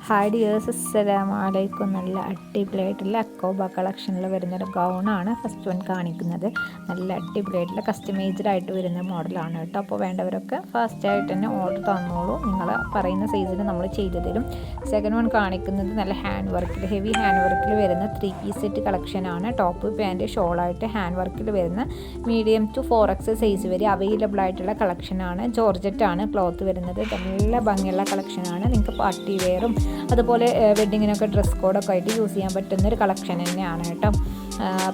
Hi dears, അസ്സലാമു അലൈക്കും. നല്ല അടിപൊളിയായിട്ടുള്ള അക്കോബ കളക്ഷനിൽ വരുന്നൊരു ഗൗണാണ് ഫസ്റ്റ് വൺ കാണിക്കുന്നത്. നല്ല അടിപൊളിയായിട്ടുള്ള കസ്റ്റമൈസ്ഡ് ആയിട്ട് വരുന്ന മോഡലാണ് കേട്ടോ. അപ്പോൾ വേണ്ടവരൊക്കെ ഫാസ്റ്റായിട്ട് തന്നെ ഓർഡർ തന്നോളൂ. നിങ്ങൾ പറയുന്ന സൈസിന് നമ്മൾ ചെയ്തു തരും. സെക്കൻഡ് വൺ കാണിക്കുന്നത് നല്ല ഹാൻഡ് വർക്കിൽ, ഹെവി ഹാൻഡ് വർക്കിൽ വരുന്ന 3 പീസ് സെറ്റ് കളക്ഷനാണ്. ടോപ്പ് പാൻറ്റ് ഷോളായിട്ട് ഹാൻഡ് വർക്കിൽ വരുന്ന മീഡിയം ടു 4X സൈസ് വരെ അവൈലബിൾ ആയിട്ടുള്ള കളക്ഷനാണ്. ജോർജറ്റാണ് ക്ലോത്ത് വരുന്നത്. നല്ല ഭംഗിയുള്ള കളക്ഷനാണ്. നിങ്ങൾക്ക് പാർട്ടി വെയറും അതുപോലെ വെഡ്ഡിങ്ങിനൊക്കെ ഡ്രസ് കോഡൊക്കെ ആയിട്ട് യൂസ് ചെയ്യാൻ പറ്റുന്നൊരു കളക്ഷൻ തന്നെയാണ് കേട്ടോ.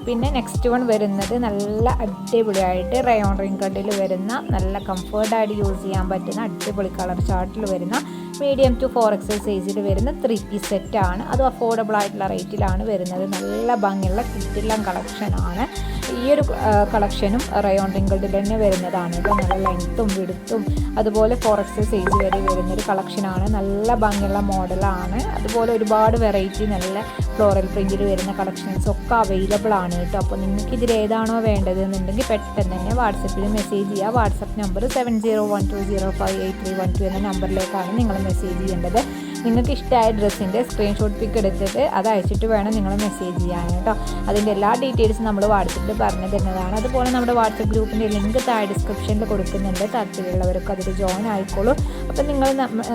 പിന്നെ നെക്സ്റ്റ് വൺ വരുന്നത് നല്ല അടിപൊളിയായിട്ട് റയോൺ റിങ്കഡിൽ വരുന്ന നല്ല കംഫർട്ടായിട്ട് യൂസ് ചെയ്യാൻ പറ്റുന്ന അടിപൊളി കളർ ചാർട്ടിൽ വരുന്ന മീഡിയം ടു 4X സൈസിൽ വരുന്ന 3 പീസ് സെറ്റാണ്. അത് അഫോർഡബിൾ ആയിട്ടുള്ള റേറ്റിലാണ് വരുന്നത്. നല്ല ഭംഗിയുള്ള കിറ്റില്ല കളക്ഷനാണ്. ഈ ഒരു കളക്ഷനും റയോൺ റിങ്കഡിൽ തന്നെ വരുന്നതാണ് കേട്ടോ. നല്ല ലെങ്ത്തും വിടുത്തും അതുപോലെ 4X സൈസ് വരെ വരുന്നൊരു കളക്ഷനാണ്. നല്ല ഭംഗിയുള്ള മോഡലാണ്. അതുപോലെ ഒരുപാട് വെറൈറ്റി നല്ല ഫ്ലോറൽ പ്രിൻറ്റിൽ വരുന്ന കളക്ഷൻസ് ഒക്കെ അവൈലബിൾ ആണ് കേട്ടോ. അപ്പോൾ നിങ്ങൾക്ക് ഇതിൽ ഏതാണോ വേണ്ടത് എന്നുണ്ടെങ്കിൽ പെട്ടെന്ന് തന്നെ വാട്സപ്പിൽ മെസ്സേജ് ചെയ്യുക. വാട്സപ്പ് നമ്പർ 7012058312 എന്ന നമ്പറിലേക്കാണ് നിങ്ങൾ മെസ്സേജ് ചെയ്യേണ്ടത്. നിങ്ങൾക്ക് ഇഷ്ടമായ ഡ്രസ്സിൻ്റെ സ്ക്രീൻഷോട്ട് പിക്ക് എടുത്തിട്ട് അത് അയച്ചിട്ട് വേണം നിങ്ങൾ മെസ്സേജ് ചെയ്യാൻ കേട്ടോ. അതിൻ്റെ എല്ലാ ഡീറ്റെയിൽസും നമ്മൾ വാട്സപ്പിൽ പറഞ്ഞു തരുന്നതാണ്. അതുപോലെ നമ്മുടെ വാട്സപ്പ് ഗ്രൂപ്പിൻ്റെ ലിങ്ക് താഴെ ഡിസ്ക്രിപ്ഷനിൽ കൊടുക്കുന്നുണ്ട്. താല്പര്യമുള്ളവർക്ക് അതിൽ ജോയിൻ ആയിക്കോളൂ. അപ്പോൾ നിങ്ങൾ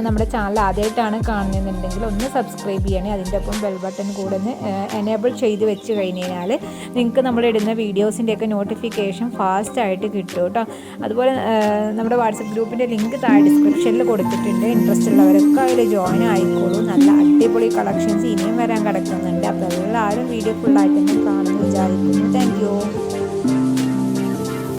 നമ്മുടെ ചാനൽ ആദ്യമായിട്ടാണ് കാണുന്നതെന്നുണ്ടെങ്കിൽ ഒന്ന് സബ്സ്ക്രൈബ് ചെയ്യണേ. അതിൻ്റെ ഒപ്പം ബെൽ ബട്ടൺ കൂടെ ഒന്ന് എനേബിൾ ചെയ്ത് വെച്ച് കഴിഞ്ഞ് കഴിഞ്ഞാൽ നിങ്ങൾക്ക് നമ്മളിടുന്ന വീഡിയോസിൻ്റെയൊക്കെ നോട്ടിഫിക്കേഷൻ ഫാസ്റ്റായിട്ട് കിട്ടും കേട്ടോ. അതുപോലെ നമ്മുടെ വാട്സപ്പ് ഗ്രൂപ്പിൻ്റെ ലിങ്ക് താഴെ ഡിസ്ക്രിപ്ഷനിൽ കൊടുത്തിട്ടുണ്ട്. ഇൻട്രസ്റ്റ് ഉള്ളവരൊക്കെ അതിൽ ജോയിൻ ആയിക്കോളൂ. നല്ല അടിപൊളി കളക്ഷൻസ് ഇനിയും വരാൻ കിടക്കുന്നുണ്ട്. അപ്പോൾ എല്ലാവരും വീഡിയോ ഫുള്ളായിട്ട് തന്നെ കാണുമെന്ന് വിചാരിക്കുന്നു. Thank you.